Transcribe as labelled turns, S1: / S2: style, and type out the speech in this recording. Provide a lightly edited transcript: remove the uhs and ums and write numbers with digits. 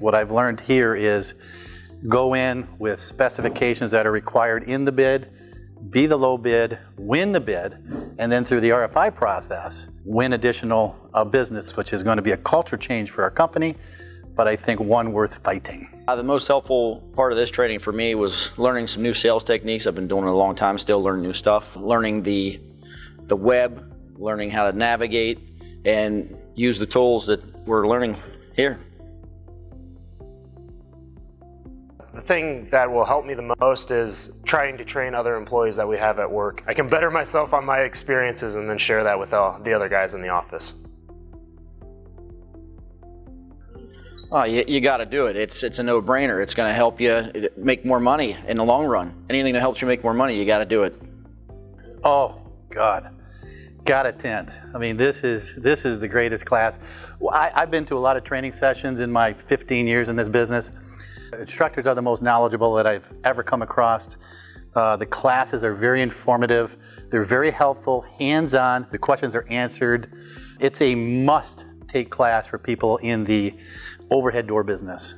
S1: what I've learned here is go in with specifications that are required in the bid, be the low bid, win the bid, and then through the RFI process, win additional business, which is going to be a culture change for our company, but I think one worth fighting.
S2: The most helpful part of this training for me was learning some new sales techniques. I've been doing it a long time, still learning new stuff. Learning the web, learning how to navigate and use the tools that we're learning here.
S3: The thing that will help me the most is trying to train other employees that we have at work. I can better myself on my experiences and then share that with all the other guys in the office.
S2: Oh, you got to do it. It's a no-brainer. It's going to help you make more money in the long run. Anything that helps you make more money, you got to do it.
S1: Oh God, got to attend. I mean, this is the greatest class. I've been to a lot of training sessions in my 15 years in this business. Instructors are the most knowledgeable that I've ever come across. The classes are very informative. They're very helpful, hands-on. The questions are answered. It's a must-take class for people in the overhead door business.